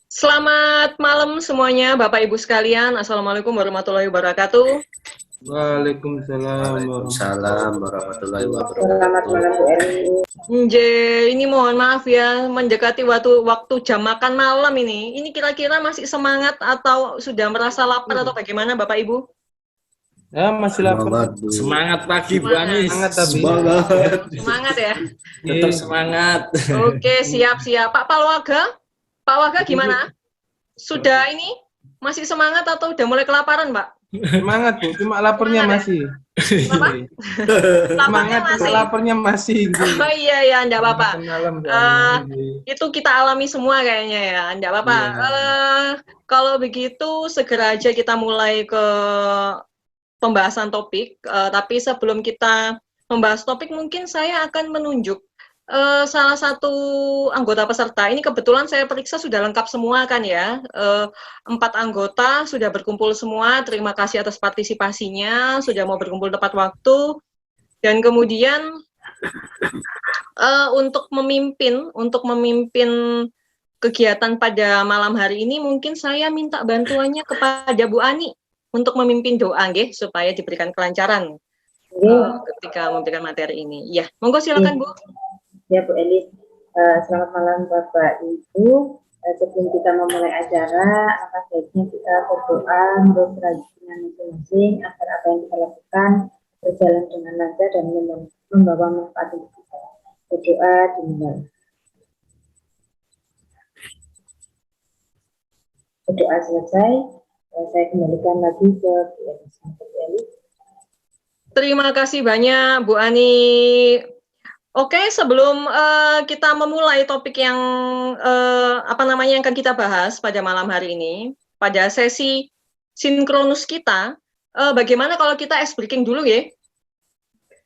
Selamat malam semuanya, Bapak Ibu sekalian. Assalamualaikum warahmatullahi wabarakatuh. Waalaikumsalam Waalaikumsalam warahmatullahi Selamat wabarakatuh. malam Bu Eli. Ini mohon maaf ya, mendekati waktu jam makan malam ini. Ini kira-kira masih semangat atau sudah merasa lapar atau bagaimana Bapak Ibu? Ya, masih lapar. Semangat, Bu. Semangat pagi Bu Anis. Semangat tapi. Semangat. Semangat ya. Tetap semangat. Oke, siap-siap. Pak Waga gimana? Sudah ini masih semangat atau udah mulai kelaparan, Pak? Semangat Bu, cuma laparnya Semangat masih. Apa? Semangat, cuma masih. laparnya masih. Oh iya, enggak apa-apa. Makan malam Itu kita alami semua kayaknya ya, enggak apa-apa. Kalau begitu segera aja kita mulai ke pembahasan topik. Tapi sebelum kita membahas topik, mungkin saya akan menunjuk salah satu anggota peserta. Ini kebetulan saya periksa sudah lengkap semua kan ya. 4 anggota sudah berkumpul semua. Terima kasih atas partisipasinya, sudah mau berkumpul tepat waktu. Dan kemudian untuk memimpin kegiatan pada malam hari ini, mungkin saya minta bantuannya kepada Bu Ani untuk memimpin doa, nggih, supaya diberikan kelancaran ketika memberikan materi ini. Ya, monggo silakan Bu. Ya Bu Eli, selamat malam Bapak Ibu. Sebelum kita memulai acara, apa baiknya kita berdoa menurut tradisinya masing-masing agar apa yang kita lakukan berjalan dengan lancar dan membawa manfaat untuk kita. Berdoa dimulai. Berdoa selesai, saya kembalikan lagi ke Bu Eli. Terima kasih banyak Bu Ani. Oke, sebelum kita memulai topik yang yang akan kita bahas pada malam hari ini, pada sesi sinkronus kita, bagaimana kalau kita ice breaking dulu ya?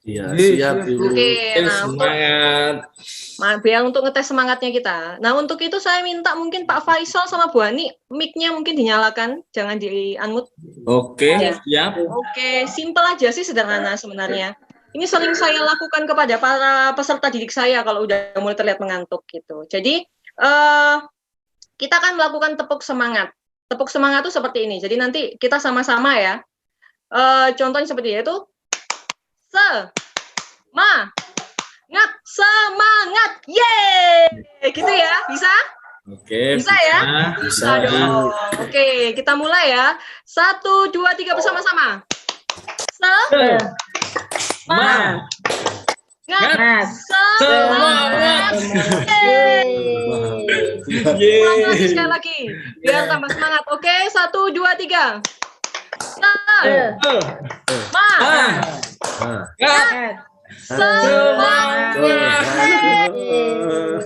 Iya, siap Bu. Oke, nah Semangat. biar untuk ngetes semangatnya kita. Nah, untuk itu saya minta mungkin Pak Faisal sama Bu Ani, mic-nya mungkin dinyalakan, jangan di-unmute. Oke, Ya. siap. Oke, simple aja sih, sederhana sebenarnya. Ini sering saya lakukan kepada para peserta didik saya kalau udah mulai terlihat mengantuk gitu. Jadi kita akan melakukan tepuk semangat. Tepuk semangat itu seperti ini. Jadi nanti kita sama-sama ya. Contohnya seperti itu. Semangat. Yeay! Gitu ya. Bisa? Oke. Bisa ya? Bisa. dong. Oke, kita mulai ya. 1, 2, 3 bersama-sama. Semangat. Ulang lagi sekali lagi, biar tambah semangat. Oke, 1, 2, 3. Semangat.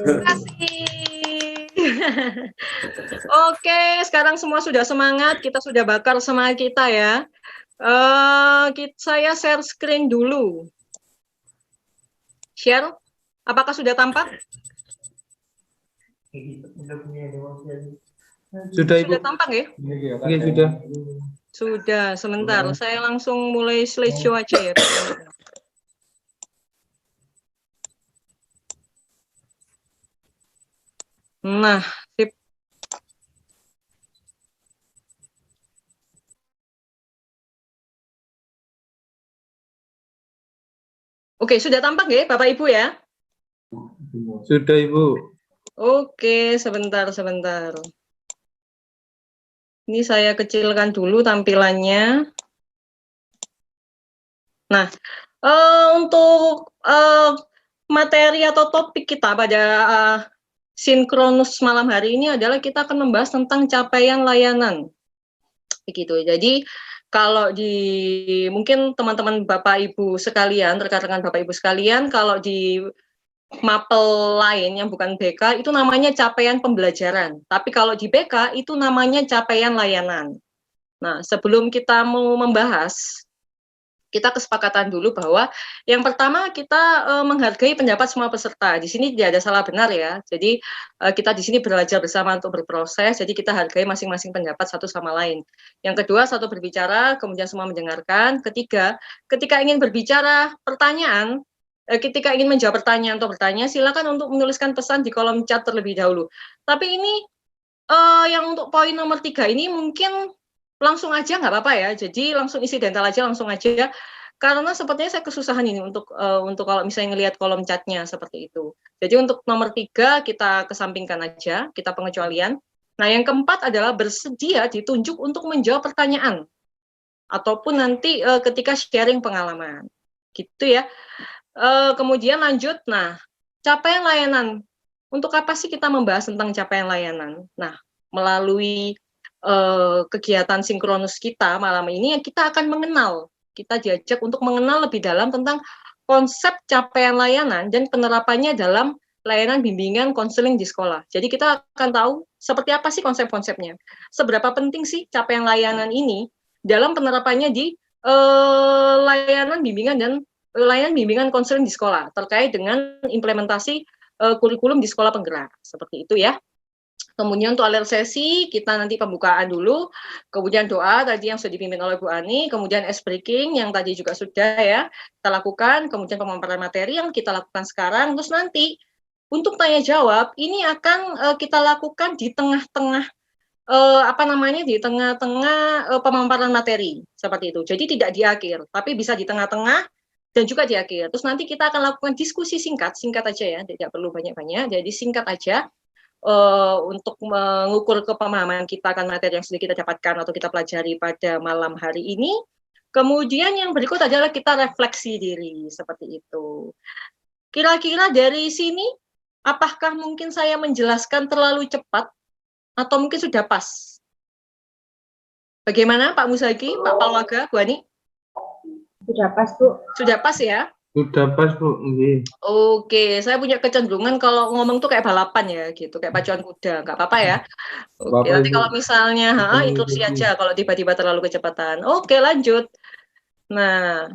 Terima kasih. Oke, sekarang semua sudah semangat, kita sudah bakar semangat kita ya. Saya share screen dulu. Share, apakah sudah tampak? Sudah Ibu. Sudah tampak ya? Iya, sudah. Sudah, sebentar. Saya langsung mulai slideshow aja ya. Nah, sip. Oke, sudah tampak ya Bapak Ibu ya? Sudah Ibu. Oke, sebentar. Ini saya kecilkan dulu tampilannya. Nah, untuk materi atau topik kita pada sinkronus malam hari ini adalah kita akan membahas tentang capaian layanan. Begitu. Jadi, kalau mungkin teman-teman Bapak Ibu sekalian, rekan-rekan Bapak Ibu sekalian, kalau di mapel lain yang bukan BK itu namanya capaian pembelajaran. Tapi kalau di BK itu namanya capaian layanan. Nah, sebelum kita mau membahas, kita kesepakatan dulu bahwa yang pertama kita menghargai pendapat semua peserta. Di sini tidak ada salah benar ya. Jadi kita di sini belajar bersama untuk berproses. Jadi kita hargai masing-masing pendapat satu sama lain. Yang kedua, satu berbicara, kemudian semua mendengarkan. Ketiga, ketika ingin berbicara pertanyaan, ketika ingin menjawab pertanyaan atau bertanya, silakan untuk menuliskan pesan di kolom chat terlebih dahulu. Tapi ini Yang untuk poin nomor 3 ini mungkin langsung aja nggak apa-apa ya. Jadi langsung insidental aja, langsung aja. Karena sepertinya saya kesusahan ini untuk kalau misalnya ngelihat kolom chatnya seperti itu. Jadi untuk nomor 3 kita kesampingkan aja, kita pengecualian. Nah, yang keempat adalah bersedia ditunjuk untuk menjawab pertanyaan ataupun nanti ketika sharing pengalaman, gitu ya. Kemudian lanjut, nah capaian layanan. Untuk apa sih kita membahas tentang capaian layanan? Nah, melalui kegiatan sinkronus kita malam ini, kita akan mengenal, kita diajak untuk mengenal lebih dalam tentang konsep capaian layanan dan penerapannya dalam layanan bimbingan konseling di sekolah. Jadi kita akan tahu seperti apa sih konsep-konsepnya. Seberapa penting sih capaian layanan ini dalam penerapannya di layanan bimbingan konseling di sekolah terkait dengan implementasi kurikulum di sekolah penggerak, seperti itu ya. Kemudian untuk alert sesi, kita nanti pembukaan dulu, kemudian doa tadi yang sudah dipimpin oleh Bu Ani, kemudian ice breaking yang tadi juga sudah ya kita lakukan, kemudian pemaparan materi yang kita lakukan sekarang, terus nanti untuk tanya jawab ini akan kita lakukan di tengah-tengah di tengah-tengah pemaparan materi seperti itu. Jadi tidak di akhir, tapi bisa di tengah-tengah dan juga di akhir. Terus nanti kita akan lakukan diskusi singkat aja ya, tidak perlu banyak-banyak. Jadi singkat aja untuk mengukur kepemahaman kita akan materi yang sudah kita dapatkan atau kita pelajari pada malam hari ini. Kemudian yang berikut adalah kita refleksi diri seperti itu. Kira-kira dari sini, apakah mungkin saya menjelaskan terlalu cepat atau mungkin sudah pas? Bagaimana Pak Musagi, Pak Palwaga, Bu Ani? Sudah pas, Bu. Sudah pas ya? Sudah pas, Bu. Oke, saya punya kecenderungan kalau ngomong tuh kayak balapan ya, gitu, kayak pacuan kuda, nggak apa-apa ya. Oke, nanti kalau misalnya, interupsi aja kalau tiba-tiba terlalu kecepatan. Oke, lanjut. Nah,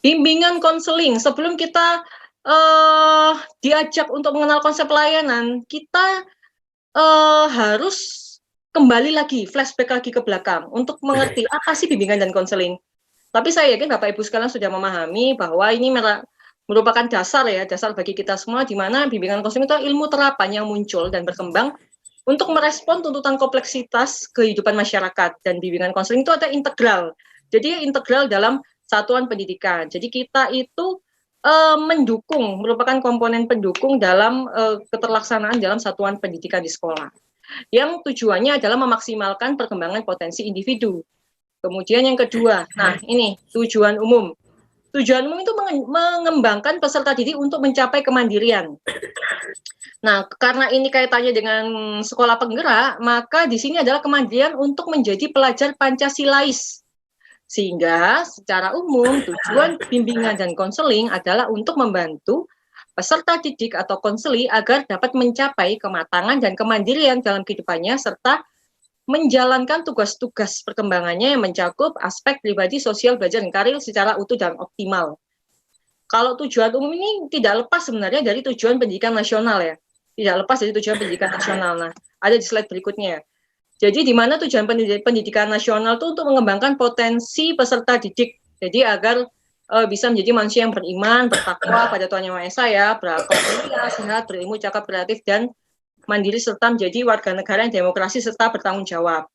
bimbingan konseling, sebelum kita diajak untuk mengenal konsep pelayanan, kita harus kembali lagi, flashback lagi ke belakang, untuk mengerti apa sih bimbingan dan konseling. Tapi saya yakin Bapak Ibu sekalian sudah memahami bahwa ini merupakan dasar bagi kita semua, di mana bimbingan konseling itu ilmu terapan yang muncul dan berkembang untuk merespon tuntutan kompleksitas kehidupan masyarakat. Dan bimbingan konseling itu ada integral. Jadi integral dalam satuan pendidikan. Jadi kita itu merupakan komponen pendukung dalam keterlaksanaan dalam satuan pendidikan di sekolah. Yang tujuannya adalah memaksimalkan perkembangan potensi individu. Kemudian yang kedua, nah ini tujuan umum. Tujuan umum itu mengembangkan peserta didik untuk mencapai kemandirian. Nah, karena ini kaitannya dengan sekolah penggerak, maka di sini adalah kemandirian untuk menjadi pelajar Pancasilais. Sehingga secara umum tujuan bimbingan dan konseling adalah untuk membantu peserta didik atau konseli agar dapat mencapai kematangan dan kemandirian dalam kehidupannya serta menjalankan tugas-tugas perkembangannya yang mencakup aspek pribadi, sosial, belajar, dan karir secara utuh dan optimal. Kalau tujuan umum ini tidak lepas sebenarnya dari tujuan pendidikan nasional ya. Tidak lepas dari tujuan pendidikan nasional. Nah, ada di slide berikutnya. Jadi di mana tujuan pendidikan nasional itu untuk mengembangkan potensi peserta didik. Jadi agar bisa menjadi manusia yang beriman, bertakwa pada Tuhan Yang Maha Esa ya, berakhlak mulia, sehat, berilmu, cakap, kreatif, dan mandiri serta menjadi warga negara yang demokrasi serta bertanggung jawab.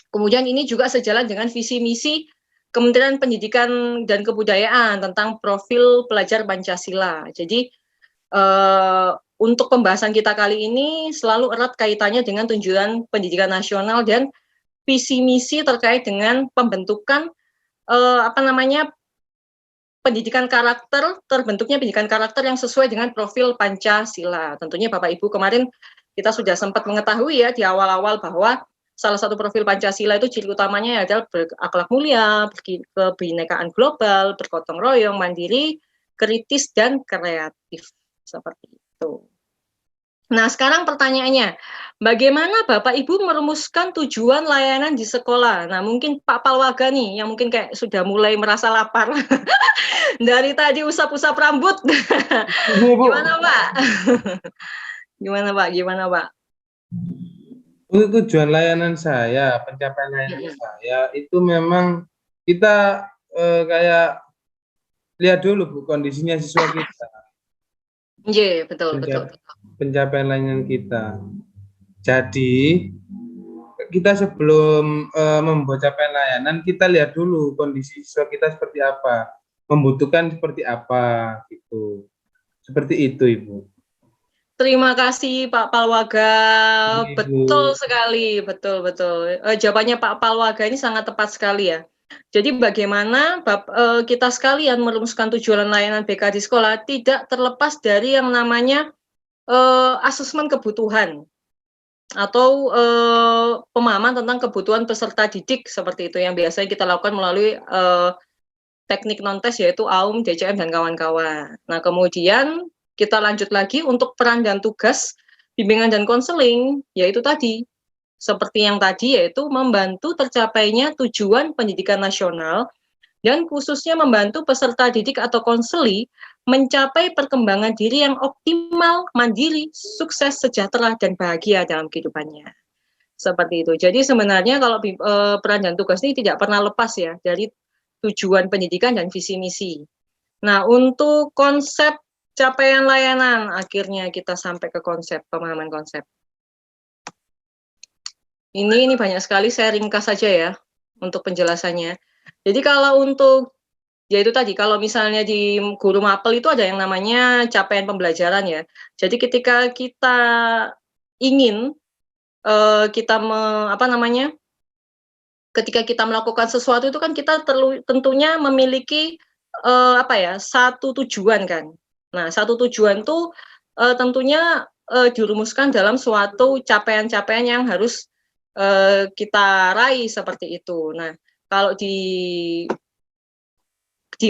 Kemudian ini juga sejalan dengan visi misi Kementerian Pendidikan dan Kebudayaan tentang profil pelajar Pancasila. Jadi untuk pembahasan kita kali ini selalu erat kaitannya dengan tujuan pendidikan nasional dan visi misi terkait dengan pembentukan pendidikan karakter, terbentuknya pendidikan karakter yang sesuai dengan profil Pancasila. Tentunya Bapak Ibu kemarin kita sudah sempat mengetahui ya di awal-awal bahwa salah satu profil Pancasila itu ciri utamanya adalah berakhlak mulia, kebinekaan global, bergotong royong, mandiri, kritis, dan kreatif. Seperti itu. Nah, sekarang pertanyaannya, bagaimana Bapak Ibu merumuskan tujuan layanan di sekolah? Nah, mungkin Pak Palwaga nih, yang mungkin kayak sudah mulai merasa lapar. Dari tadi usap-usap rambut. Gimana Pak? Gimana Pak? Untuk tujuan layanan saya, pencapaian layanan saya, itu memang kita kayak lihat dulu Bu, kondisinya siswa kita. Iya, betul. Pencapaian layanan kita. Jadi kita sebelum membuat capaian layanan, kita lihat dulu kondisi siswa kita seperti apa, membutuhkan seperti apa, gitu. Seperti itu, Ibu. Terima kasih Pak Palwaga, Ibu. betul sekali, betul. Jawabannya Pak Palwaga ini sangat tepat sekali ya. Jadi bagaimana kita sekalian merumuskan tujuan layanan BK di sekolah tidak terlepas dari yang namanya asesmen kebutuhan atau pemahaman tentang kebutuhan peserta didik seperti itu yang biasanya kita lakukan melalui teknik non-tes yaitu AUM, DCM, dan kawan-kawan. Nah, kemudian kita lanjut lagi untuk peran dan tugas bimbingan dan konseling, yaitu tadi, seperti yang tadi, yaitu membantu tercapainya tujuan pendidikan nasional dan khususnya membantu peserta didik atau konseli mencapai perkembangan diri yang optimal, mandiri, sukses, sejahtera, dan bahagia dalam kehidupannya. Seperti itu. Jadi sebenarnya kalau peran dan tugas ini tidak pernah lepas ya dari tujuan pendidikan dan visi misi. Nah, untuk konsep capaian layanan, akhirnya kita sampai ke konsep, pemahaman konsep. Ini banyak sekali, saya ringkas saja ya untuk penjelasannya. Jadi kalau untuk, ya itu tadi, kalau misalnya di guru mapel itu ada yang namanya capaian pembelajaran ya. Jadi ketika kita ingin, ketika kita melakukan sesuatu itu kan kita tentunya memiliki satu tujuan kan. Nah, satu tujuan tuh tentunya dirumuskan dalam suatu capaian-capaian yang harus kita raih seperti itu. Nah, kalau di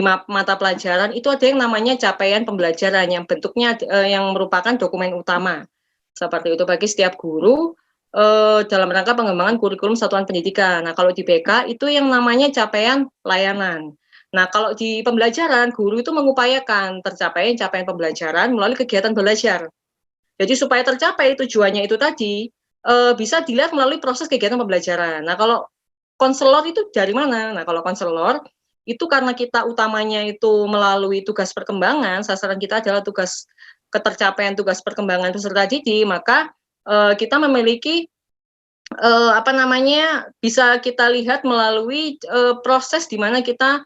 mata pelajaran itu ada yang namanya capaian pembelajaran yang bentuknya yang merupakan dokumen utama. Seperti itu bagi setiap guru dalam rangka pengembangan kurikulum satuan pendidikan. Nah, kalau di BK itu yang namanya capaian layanan. Nah, kalau di pembelajaran, guru itu mengupayakan tercapai capaian pembelajaran melalui kegiatan belajar. Jadi supaya tercapai tujuannya itu tadi, bisa dilihat melalui proses kegiatan pembelajaran. Nah, kalau konselor itu dari mana? Nah, kalau konselor, itu karena kita utamanya itu melalui tugas perkembangan, sasaran kita adalah tugas ketercapaian tugas perkembangan peserta didik, maka kita memiliki bisa kita lihat melalui proses di mana kita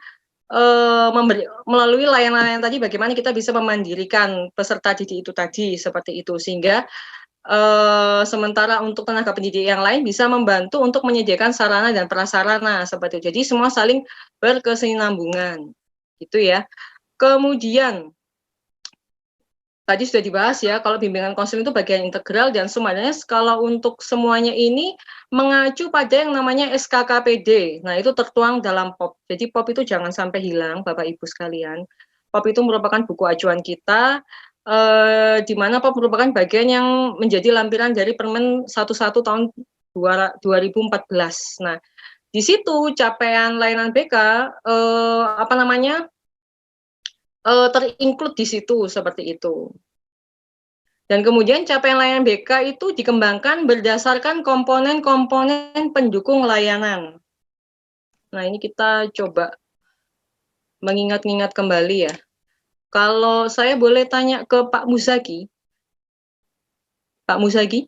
melalui layanan tadi bagaimana kita bisa memandirikan peserta didik itu tadi seperti itu sehingga sementara untuk tenaga pendidik yang lain bisa membantu untuk menyediakan sarana dan prasarana seperti itu. Jadi semua saling berkesinambungan gitu ya. Kemudian tadi sudah dibahas ya, kalau bimbingan konseling itu bagian integral dan semuanya kalau untuk semuanya ini mengacu pada yang namanya SKKPD. Nah, itu tertuang dalam POP. Jadi POP itu jangan sampai hilang, Bapak Ibu sekalian. POP itu merupakan buku acuan kita, di mana POP merupakan bagian yang menjadi lampiran dari Permen 11 tahun 2014. Nah, di situ capaian layanan BK terinclude di situ seperti itu. Dan kemudian capaian layanan BK itu dikembangkan berdasarkan komponen-komponen pendukung layanan. Nah, ini kita coba mengingat-ingat kembali ya. Kalau saya boleh tanya ke Pak Musagi. Pak Musagi?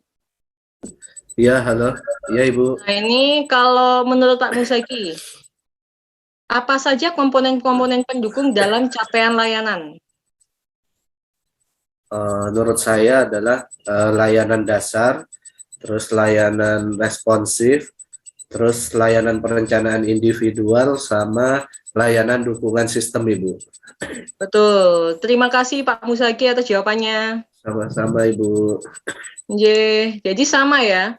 Iya, halo. Iya, Ibu. Nah, ini kalau menurut Pak Musagi, apa saja komponen-komponen pendukung dalam capaian layanan? Menurut saya adalah layanan dasar, terus layanan responsif, terus layanan perencanaan individual, sama layanan dukungan sistem, Ibu. Betul. Terima kasih Pak Musagi atas jawabannya. Sama-sama, Ibu. Jadi sama ya.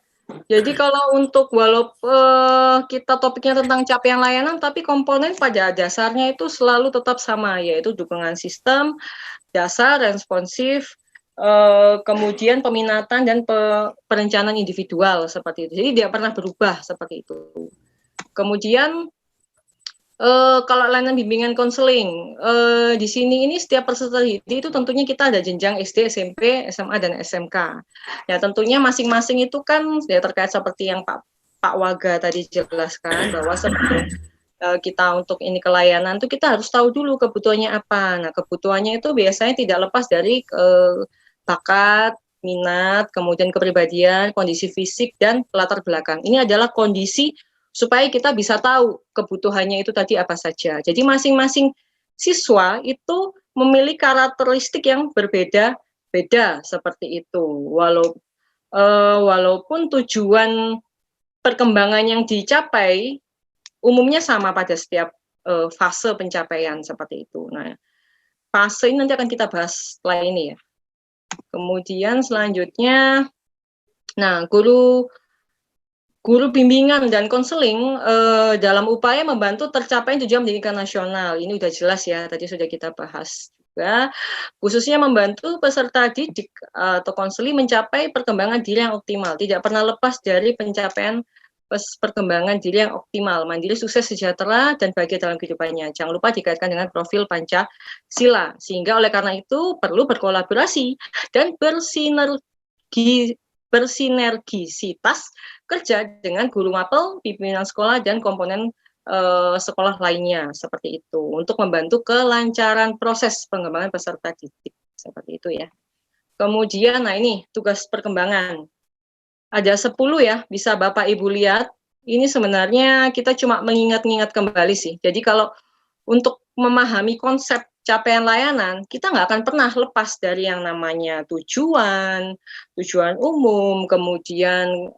Jadi kalau untuk walaupun kita topiknya tentang capaian layanan, tapi komponen pada dasarnya itu selalu tetap sama, yaitu dukungan sistem, dasar, responsif, kemudian peminatan dan perencanaan individual seperti itu. Jadi tidak pernah berubah seperti itu. Kemudian kalau layanan bimbingan konseling, di sini ini setiap peserta didik itu tentunya kita ada jenjang SD, SMP, SMA, dan SMK. Ya tentunya masing-masing itu kan ya terkait seperti yang Pak Waga tadi jelaskan bahwa sebelum kita untuk ini kelayanan itu kita harus tahu dulu kebutuhannya apa. Nah kebutuhannya itu biasanya tidak lepas dari bakat, minat, kemudian kepribadian, kondisi fisik, dan latar belakang. Ini adalah kondisi supaya kita bisa tahu kebutuhannya itu tadi apa saja. Jadi masing-masing siswa itu memiliki karakteristik yang berbeda-beda seperti itu. Walaupun tujuan perkembangan yang dicapai umumnya sama pada setiap fase pencapaian seperti itu. Nah, fase ini nanti akan kita bahas setelah ini ya. Kemudian selanjutnya, nah guru bimbingan dan konseling dalam upaya membantu tercapai tujuan pendidikan nasional. Ini udah jelas ya, tadi sudah kita bahas juga. Khususnya membantu peserta didik atau konseling mencapai perkembangan diri yang optimal. Tidak pernah lepas dari pencapaian perkembangan diri yang optimal, mandiri, sukses, sejahtera, dan bahagia dalam kehidupannya. Jangan lupa dikaitkan dengan profil Pancasila. Sehingga oleh karena itu perlu berkolaborasi dan bersinergisitas kerja dengan guru mapel, pimpinan sekolah, dan komponen sekolah lainnya seperti itu untuk membantu kelancaran proses pengembangan peserta didik seperti itu ya. Kemudian, nah ini tugas perkembangan. Ada 10 ya, bisa Bapak Ibu lihat. Ini sebenarnya kita cuma mengingat-ingat kembali sih. Jadi kalau untuk memahami konsep capaian layanan, kita nggak akan pernah lepas dari yang namanya tujuan umum, kemudian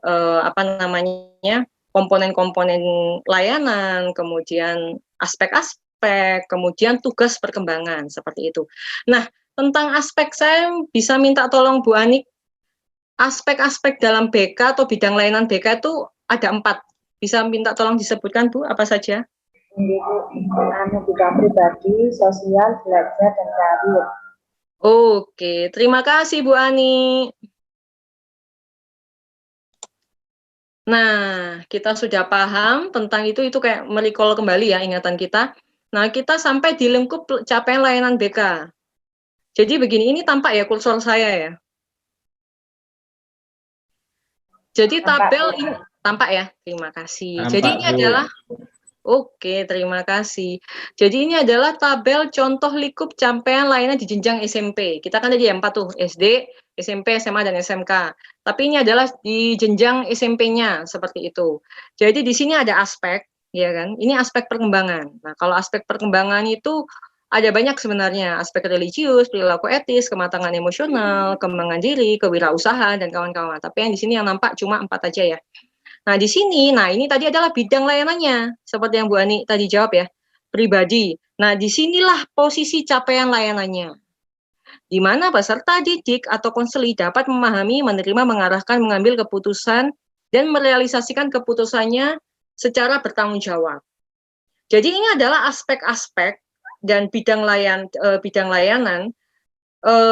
komponen-komponen layanan, kemudian aspek-aspek, kemudian tugas perkembangan seperti itu. Nah, tentang aspek saya bisa minta tolong Bu Anik. Aspek-aspek dalam BK atau bidang layanan BK itu ada 4. Bisa minta tolong disebutkan Bu, apa saja? Bidang pribadi, sosial, belajar, dan karir. Oke, terima kasih Bu Ani. Nah, kita sudah paham tentang itu kayak merecall kembali ya ingatan kita. Nah, kita sampai di lingkup capaian layanan BK. Jadi begini, ini tampak ya kursor saya ya. Jadi tabel ini tampak ya, terima kasih. Tampak, jadi ini Bu. adalah, oke, terima kasih. Jadi ini adalah tabel contoh lingkup capaian layanan di jenjang SMP. Kita kan tadi 4 tuh, SD, SMP, SMA, dan SMK. Tapi ini adalah di jenjang SMP-nya, seperti itu. Jadi di sini ada aspek, ya kan? Ini aspek perkembangan. Nah, kalau aspek perkembangan itu ada banyak sebenarnya, aspek religius, perilaku etis, kematangan emosional, kembangan diri, kewirausahaan, dan kawan-kawan. Tapi yang di sini yang nampak cuma 4 aja ya. Nah, di sini, ini tadi adalah bidang layanannya, seperti yang Bu Ani tadi jawab ya, pribadi. Nah, disinilah posisi capaian layanannya, di mana peserta didik atau konseli dapat memahami, menerima, mengarahkan, mengambil keputusan, dan merealisasikan keputusannya secara bertanggung jawab. Jadi ini adalah aspek-aspek dan bidang layanan.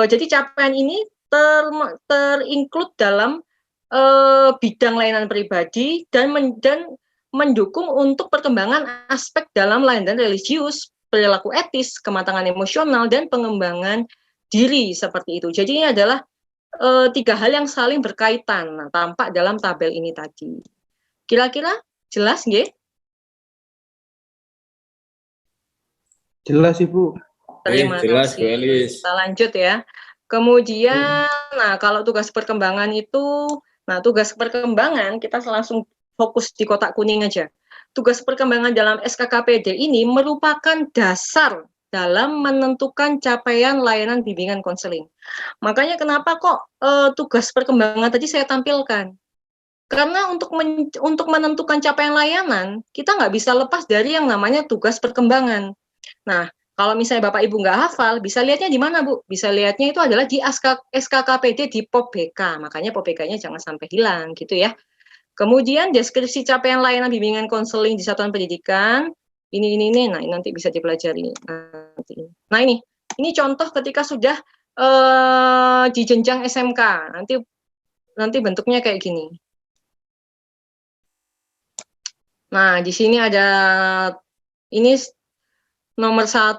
Jadi capaian ini terinclude dalam bidang layanan pribadi dan mendukung untuk perkembangan aspek dalam layanan religius, perilaku etis, kematangan emosional, dan pengembangan diri seperti itu. Jadi ini adalah 3 hal yang saling berkaitan. Nah, tampak dalam tabel ini tadi. Kira-kira jelas nggih? Jelas Ibu. Terima jelas, kasih. Bu Elis. Kita lanjut ya. Kemudian, nah kalau tugas perkembangan itu, tugas perkembangan kita langsung fokus di kotak kuning aja. Tugas perkembangan dalam SKKPD ini merupakan dasar dalam menentukan capaian layanan bimbingan konseling. Makanya kenapa kok tugas perkembangan tadi saya tampilkan? Karena untuk menentukan capaian layanan, kita nggak bisa lepas dari yang namanya tugas perkembangan. Nah, kalau misalnya Bapak Ibu nggak hafal, bisa lihatnya di mana, Bu? Bisa lihatnya itu adalah di SKKPD di POP BK. Makanya POP BK-nya jangan sampai hilang, gitu ya. Kemudian deskripsi capaian layanan bimbingan konseling di satuan pendidikan. Ini. Nah, nanti bisa dipelajari. Nah, ini contoh ketika sudah di jenjang SMK. Nanti bentuknya kayak gini. Nah, di sini ada ini nomor 1,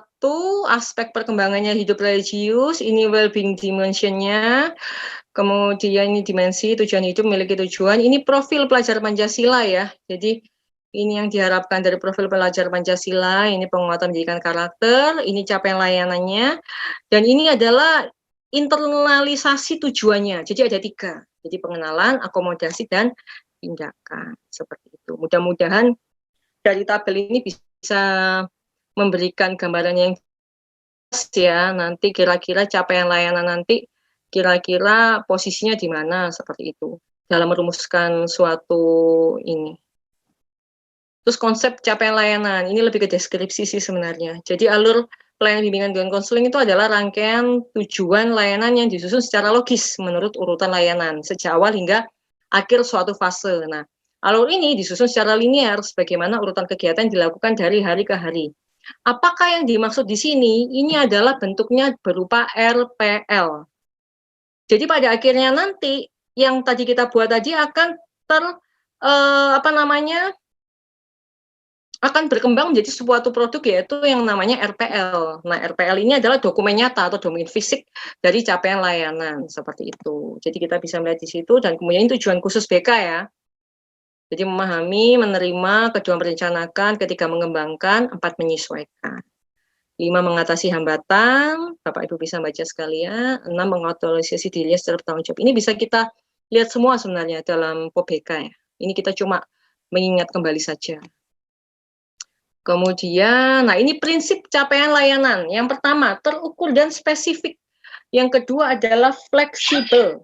aspek perkembangannya hidup religius, ini well-being dimension-nya, kemudian ini dimensi tujuan hidup, memiliki tujuan, ini profil pelajar Pancasila ya, jadi ini yang diharapkan dari profil pelajar Pancasila, ini penguatan pendidikan karakter, ini capaian layanannya, dan ini adalah internalisasi tujuannya. Jadi ada 3. Jadi pengenalan, akomodasi, dan tindakan. Seperti itu. Mudah-mudahan dari tabel ini bisa memberikan gambaran yang jelas ya. Nanti kira-kira capaian layanan nanti kira-kira posisinya di mana, seperti itu. Dalam merumuskan suatu ini. Terus konsep capaian layanan, ini lebih ke deskripsi sih sebenarnya. Jadi alur pelayanan bimbingan dan konseling itu adalah rangkaian tujuan layanan yang disusun secara logis menurut urutan layanan, sejak awal hingga akhir suatu fase. Nah, alur ini disusun secara linear sebagaimana urutan kegiatan dilakukan dari hari ke hari. Apakah yang dimaksud di sini? Ini adalah bentuknya berupa RPL. Jadi pada akhirnya nanti, yang tadi kita buat tadi akan akan berkembang menjadi suatu produk, yaitu yang namanya RPL. Nah, RPL ini adalah dokumen nyata atau dokumen fisik dari capaian layanan, seperti itu. Jadi kita bisa melihat di situ, dan kemudian tujuan khusus BK ya. Jadi memahami, menerima, kedua merencanakan, ketiga mengembangkan, 4 menyesuaikan. 5 mengatasi hambatan, Bapak Ibu bisa baca sekalian. 6 mengaktualisasi diri secara bertanggung jawab. Ini bisa kita lihat semua sebenarnya dalam POBK ya. Ini kita cuma mengingat kembali saja. Kemudian, nah ini prinsip capaian layanan. Yang pertama, terukur dan spesifik. Yang kedua adalah fleksibel.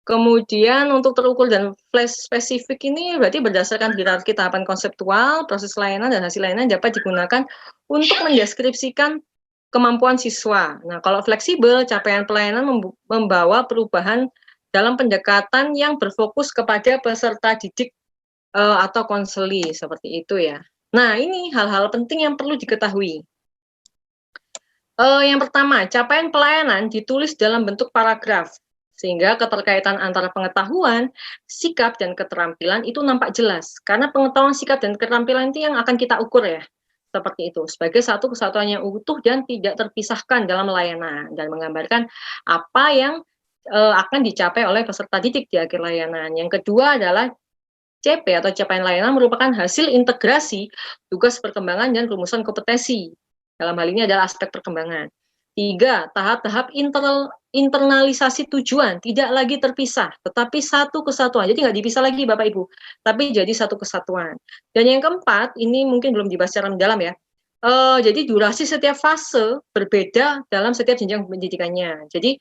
Kemudian untuk terukur dan spesifik ini berarti berdasarkan hierarki tahapan konseptual, proses layanan, dan hasil layanan dapat digunakan untuk mendeskripsikan kemampuan siswa. Nah, kalau fleksibel, capaian pelayanan membawa perubahan dalam pendekatan yang berfokus kepada peserta didik atau konseli, seperti itu ya. Nah, ini hal-hal penting yang perlu diketahui. Yang pertama, capaian pelayanan ditulis dalam bentuk paragraf, sehingga keterkaitan antara pengetahuan, sikap, dan keterampilan itu nampak jelas. Karena pengetahuan, sikap, dan keterampilan itu yang akan kita ukur ya, seperti itu, sebagai satu kesatuan yang utuh dan tidak terpisahkan dalam layanan, dan menggambarkan apa yang akan dicapai oleh peserta didik di akhir layanan. Yang kedua adalah CP atau capaian layanan merupakan hasil integrasi tugas perkembangan dan rumusan kompetensi. Dalam hal ini adalah aspek perkembangan. 3, tahap-tahap internalisasi tujuan tidak lagi terpisah, tetapi satu kesatuan. Jadi nggak dipisah lagi Bapak Ibu, tapi jadi satu kesatuan. Dan yang keempat, ini mungkin belum dibahas secara mendalam ya. Jadi durasi setiap fase berbeda dalam setiap jenjang pendidikannya. Jadi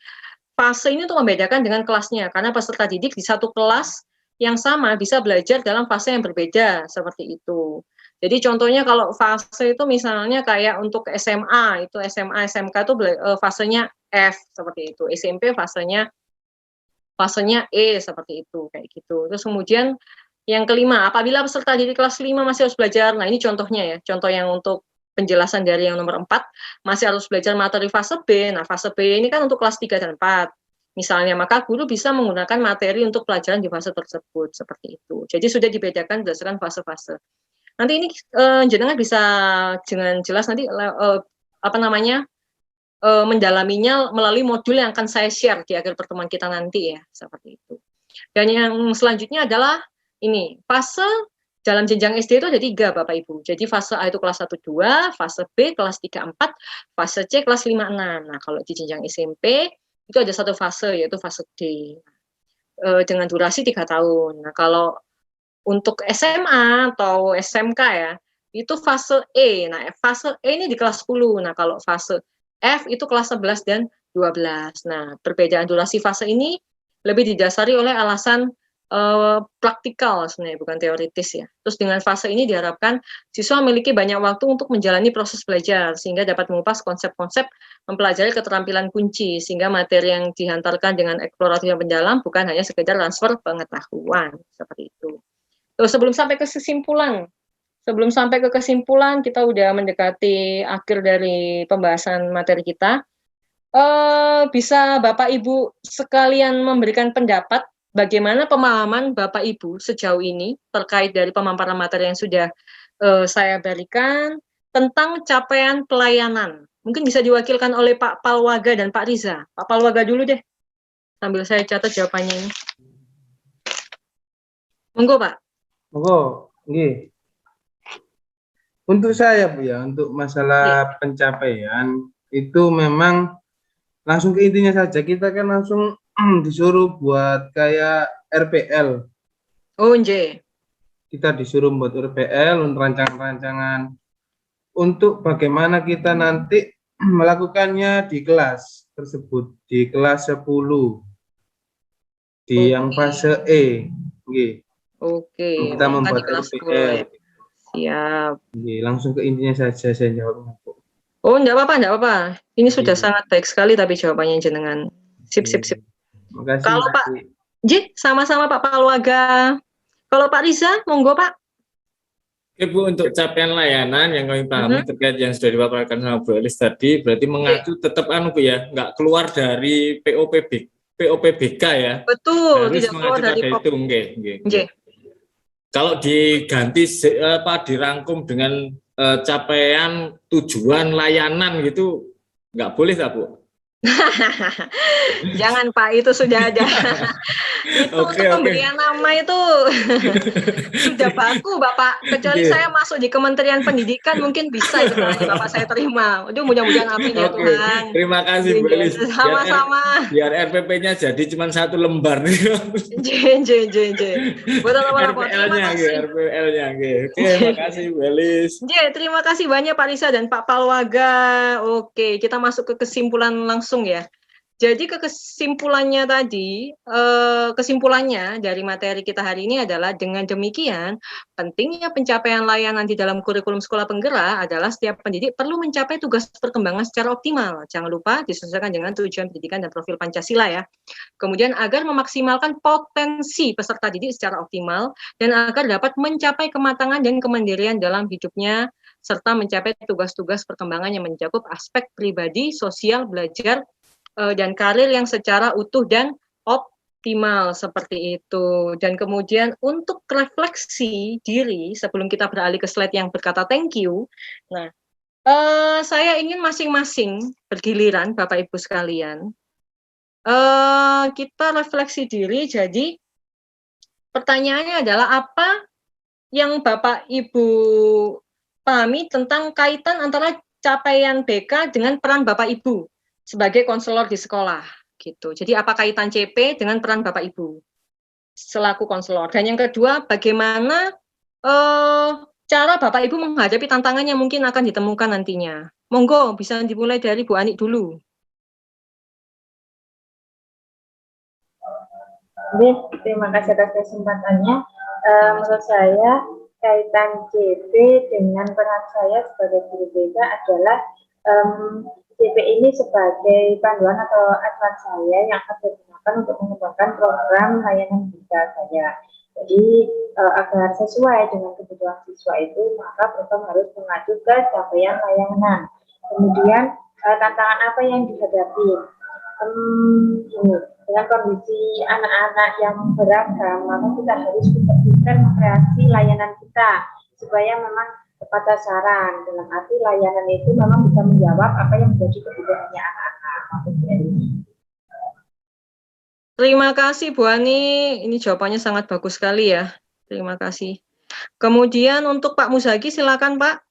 fase ini untuk membedakan dengan kelasnya, karena peserta didik di satu kelas yang sama bisa belajar dalam fase yang berbeda, seperti itu. Jadi contohnya kalau fase itu misalnya kayak untuk SMA, itu SMA, SMK itu fasenya F, seperti itu. SMP fasenya E, seperti itu, kayak gitu. Terus kemudian yang kelima, apabila peserta didik kelas 5 masih harus belajar, nah ini contohnya ya, contoh yang untuk penjelasan dari yang nomor 4, masih harus belajar materi fase B, nah fase B ini kan untuk kelas 3 dan 4. Misalnya, maka guru bisa menggunakan materi untuk pelajaran di fase tersebut, seperti itu. Jadi sudah dibedakan berdasarkan fase-fase. Nanti ini jenengan bisa dengan jelas nanti mendalaminya melalui modul yang akan saya share di akhir pertemuan kita nanti ya, seperti itu. Dan yang selanjutnya adalah ini, fase dalam jenjang SD itu ada 3 Bapak Ibu. Jadi fase A itu kelas 1-2, fase B kelas 3-4, fase C kelas 5-6. Nah, kalau di jenjang SMP itu ada satu fase, yaitu fase D, dengan durasi 3 tahun. Nah, kalau untuk SMA atau SMK ya, itu fase E. Nah, fase E ini di kelas 10. Nah, kalau fase F itu kelas 11 dan 12. Nah, perbedaan durasi fase ini lebih didasari oleh alasan praktikal sebenarnya, bukan teoritis ya. Terus dengan fase ini diharapkan siswa memiliki banyak waktu untuk menjalani proses belajar, sehingga dapat mengupas konsep-konsep mempelajari keterampilan kunci, sehingga materi yang dihantarkan dengan eksploratif yang mendalam bukan hanya sekedar transfer pengetahuan, seperti itu. Terus sebelum sampai ke kesimpulan, kita udah mendekati akhir dari pembahasan materi kita. Bisa Bapak Ibu sekalian memberikan pendapat bagaimana pemahaman Bapak Ibu sejauh ini terkait dari pemaparan materi yang sudah saya berikan tentang capaian pelayanan. Mungkin bisa diwakilkan oleh Pak Palwaga dan Pak Riza. Pak Palwaga dulu deh, sambil saya catat jawabannya ini. Monggo Pak. Monggo, nggih. Untuk saya Bu ya, untuk masalah pencapaian itu memang langsung ke intinya saja. Kita kan langsung disuruh buat kayak RPL. Oh, nje. Kita disuruh buat RPL untuk rancangan-rancangan untuk bagaimana kita nanti melakukannya di kelas tersebut, di kelas 10, di yang fase E. Nggih. Oke, Kita mereka di membuat kelas 10 RPL. ya. Siap. Nggih, langsung ke intinya saja saya jawab. Oh, enggak apa-apa, enggak apa-apa. Ini sudah Iya. sangat baik sekali tapi jawabannya jenengan. Sip, sip, sip. Makasih. Kalau Pak, sama-sama Pak Palwaga. Kalau Pak Riza, monggo Pak. Oke Bu, untuk capaian layanan yang kami pahami terkait yang sudah dipaparkan sama Bu Elis tadi, berarti mengacu tetap Bu ya, nggak keluar dari POPBK ya. Betul, harus tidak keluar mengacu dari pada POP. itu, nggih. Kalau diganti dirangkum dengan capaian tujuan layanan gitu, nggak boleh tak Bu? Jangan Pak, itu sudah ada. Itu Oke, untuk pemberian nama itu sudah baku Bapak. Kecuali saya masuk di Kementerian Pendidikan mungkin bisa itu namanya Bapak saya terima. Aduh, mudah-mudahan amin ya Oke, Tuhan. terima kasih Bu Elis. Sama-sama. Biar RPP-nya jadi cuma 1 lembar nih. Betul apa-apa. Terima kasih. RPL-nya. Oke, makasih Bu Elis. Terima kasih banyak Pak Risa dan Pak Palwaga. Oke, kita masuk ke kesimpulan langsung ya. Jadi kesimpulannya tadi, kesimpulannya dari materi kita hari ini adalah dengan demikian, pentingnya pencapaian layanan di dalam kurikulum sekolah penggerak adalah setiap pendidik perlu mencapai tugas perkembangan secara optimal. Jangan lupa disesuaikan dengan tujuan pendidikan dan profil Pancasila ya. Kemudian agar memaksimalkan potensi peserta didik secara optimal dan agar dapat mencapai kematangan dan kemandirian dalam hidupnya serta mencapai tugas-tugas perkembangan yang mencakup aspek pribadi, sosial, belajar, dan karir yang secara utuh dan optimal seperti itu. Dan kemudian untuk refleksi diri sebelum kita beralih ke slide yang berkata thank you. Nah, saya ingin masing-masing bergiliran Bapak Ibu sekalian. Kita refleksi diri. Jadi pertanyaannya adalah apa yang Bapak Ibu pahami tentang kaitan antara capaian BK dengan peran Bapak Ibu sebagai konselor di sekolah gitu. Jadi apa kaitan CP dengan peran Bapak Ibu selaku konselor? Dan yang kedua, bagaimana cara Bapak Ibu menghadapi tantangan yang mungkin akan ditemukan nantinya? Monggo, bisa dimulai dari Bu Anik dulu. Terima kasih atas kesempatannya. Menurut saya kaitan CP dengan peran saya sebagai guru BK adalah CP ini sebagai panduan atau acuan saya yang akan digunakan untuk mengembangkan program layanan BK saya. Jadi agar sesuai dengan kebutuhan siswa itu, maka program harus mengacu ke capaian layanan. Kemudian tantangan apa yang dihadapi? Dengan kondisi anak-anak yang beragam, maka kita harus pintar-pintar mengkreasi layanan kita supaya memang tepat sasaran. Dalam arti layanan itu memang bisa menjawab apa yang menjadi kebutuhannya anak-anak. Terima kasih Bu Ani, ini jawabannya sangat bagus sekali ya. Terima kasih. Kemudian untuk Pak Muzaki, silakan Pak.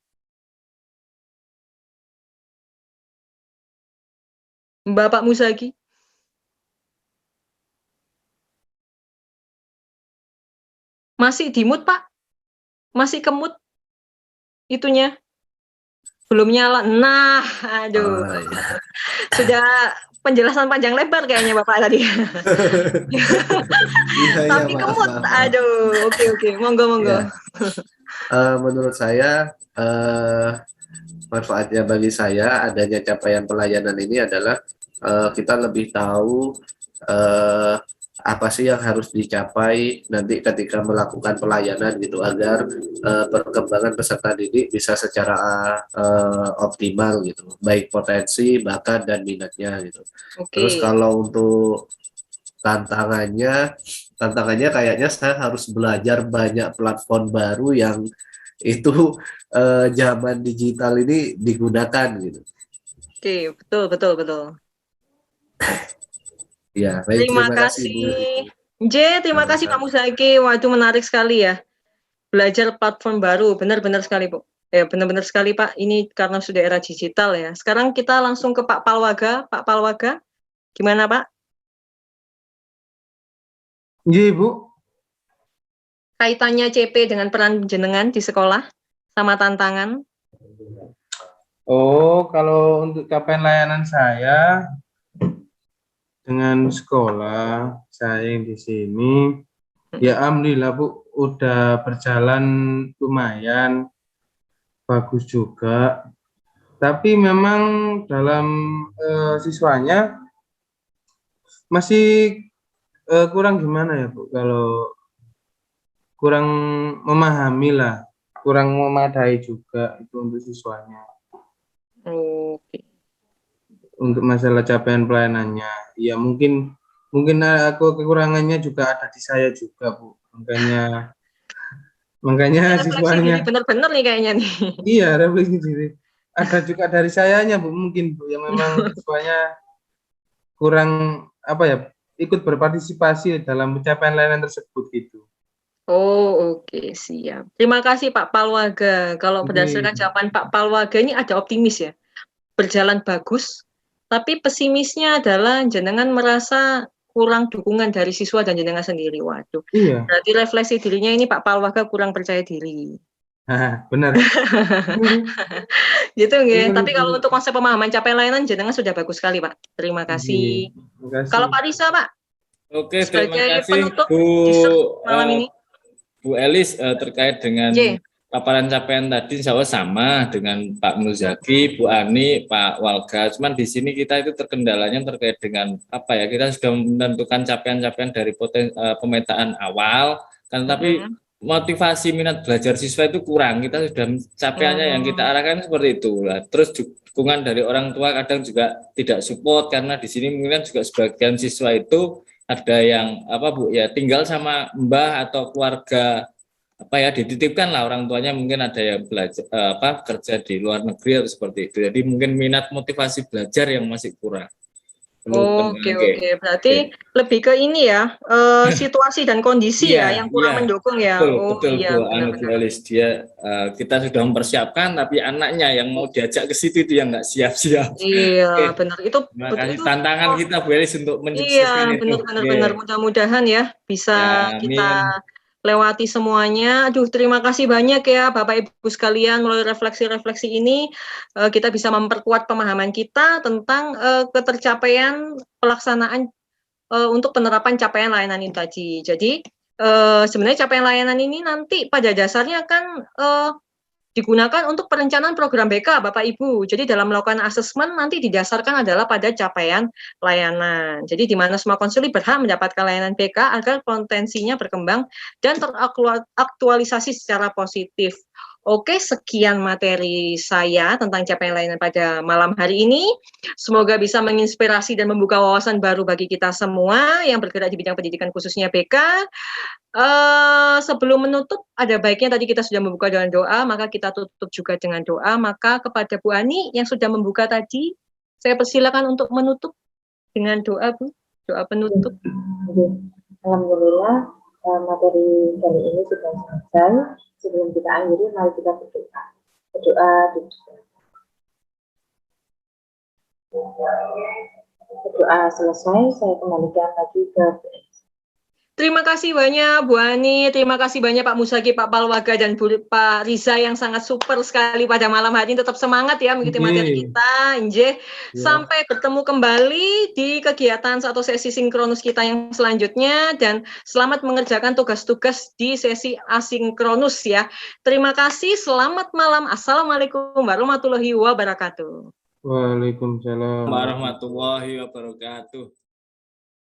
Bapak Muzaki. Masih di mute Pak? Masih ke mute? Itunya? Belum nyala. Nah, aduh. Ya. Sudah penjelasan panjang lebar kayaknya Bapak tadi. Tapi kemut. Aduh, oke. Monggo. Ya. Menurut saya, manfaatnya bagi saya adanya capaian pelayanan ini adalah kita lebih tahu apa sih yang harus dicapai nanti ketika melakukan pelayanan gitu, agar perkembangan peserta didik bisa secara optimal gitu, baik potensi, bakat dan minatnya gitu. Terus kalau untuk tantangannya kayaknya saya harus belajar banyak platform baru yang itu zaman digital ini digunakan gitu. Oke, betul. Ya, baik, terima kasih. Terima kasih Pak Muzaki. Waduh, menarik sekali ya. Belajar platform baru, benar-benar sekali Bu. Ya, benar-benar sekali Pak. Ini karena sudah era digital ya. Sekarang kita langsung ke Pak Palwaga. Pak Palwaga, Gimana Pak? Iya, Bu. Kaitannya CP dengan peran jenengan di sekolah sama tantangan? Oh, kalau untuk capaian layanan saya dengan sekolah saya yang di sini, ya alhamdulillah Bu, udah berjalan lumayan bagus juga. Tapi memang dalam siswanya masih kurang gimana ya Bu, kalau kurang memahami lah, kurang memadai juga itu untuk siswanya. Oke. Untuk masalah capaian pelayanannya, ya mungkin aku kekurangannya juga ada di saya juga Bu, makanya Refleksi diri siswanya bener-bener nih kayaknya nih. iya refleksi diri ada juga dari sayanya Bu, mungkin Bu, yang memang siswanya kurang apa ya, ikut berpartisipasi dalam pencapaian layanan tersebut gitu. Oh, oke, siap. Terima kasih Pak Palwaga. Kalau berdasarkan jawaban Pak Palwaga ini ada optimis ya, berjalan bagus, tapi pesimisnya adalah jenengan merasa kurang dukungan dari siswa dan jenengan sendiri. Waduh, Iya. berarti refleksi dirinya ini Pak Palwaga kurang percaya diri. Benar. Gitu nggih. Benar Tapi itu. kalau untuk konsep pemahaman capaian layanan jenengan sudah bagus sekali, Pak. Terima kasih. Terima kasih. Kalau Pak Risa, Pak, Oke, terima sebagai kasih penutup Bu malam ini. Bu Elis terkait dengan J. paparan capaian tadi, insya Allah sama dengan Pak Muzaki, Bu Ani, Pak Walga. Cuman di sini kita itu terkendalanya terkait dengan apa ya? Kita sudah menentukan capaian-capaian dari pemetaan awal, kan tapi motivasi minat belajar siswa itu kurang. Kita sudah capaiannya yang kita arahkan seperti itu lah. Terus dukungan dari orang tua kadang juga tidak support karena di sini mungkin juga sebagian siswa itu ada yang apa Bu ya tinggal sama mbah atau keluarga apa ya dititipkan lah orang tuanya, mungkin ada yang belajar kerja di luar negeri atau seperti itu. Jadi mungkin minat motivasi belajar yang masih kurang. Oke. Berarti lebih ke ini ya, situasi dan kondisi ya yang kurang mendukung ya. Betul Iya, Bu benar-benar. Elis, dia kita sudah mempersiapkan tapi anaknya yang mau diajak ke situ itu yang nggak siap-siap. Iya, benar. Itu Terima betul kasih itu. tantangan kita Bu Elis untuk Iya, menyukseskan itu. benar. Mudah-mudahan ya bisa kita lewati semuanya. Aduh, terima kasih banyak ya Bapak Ibu sekalian, melalui refleksi-refleksi ini kita bisa memperkuat pemahaman kita tentang ketercapaian pelaksanaan untuk penerapan capaian layanan ini tadi. Jadi sebenarnya capaian layanan ini nanti pada dasarnya kan digunakan untuk perencanaan program BK Bapak Ibu. Jadi dalam melakukan asesmen nanti didasarkan adalah pada capaian layanan. Jadi di mana semua konsuli berhak mendapatkan layanan BK agar potensinya berkembang dan teraktualisasi secara positif. Oke, sekian materi saya tentang capaian layanan pada malam hari ini. Semoga bisa menginspirasi dan membuka wawasan baru bagi kita semua yang bergerak di bidang pendidikan khususnya BK. Sebelum menutup, ada baiknya tadi kita sudah membuka dengan doa, maka kita tutup juga dengan doa. Maka kepada Bu Ani yang sudah membuka tadi, saya persilakan untuk menutup dengan doa, Bu. Doa penutup. Alhamdulillah, materi kali ini sudah selesai. Sebelum kita akhiri, mari kita berdoa. Berdoa selesai, saya kembalikan lagi ke Terima kasih banyak Bu Ani, terima kasih banyak Pak Muzaki, Pak Palwaga, dan Pak Riza yang sangat super sekali pada malam hari ini. Tetap semangat ya mengikuti materi kita. Sampai bertemu kembali di kegiatan atau sesi sinkronus kita yang selanjutnya, dan selamat mengerjakan tugas-tugas di sesi asinkronus ya. Terima kasih, selamat malam. Assalamualaikum warahmatullahi wabarakatuh. Waalaikumsalam warahmatullahi wabarakatuh.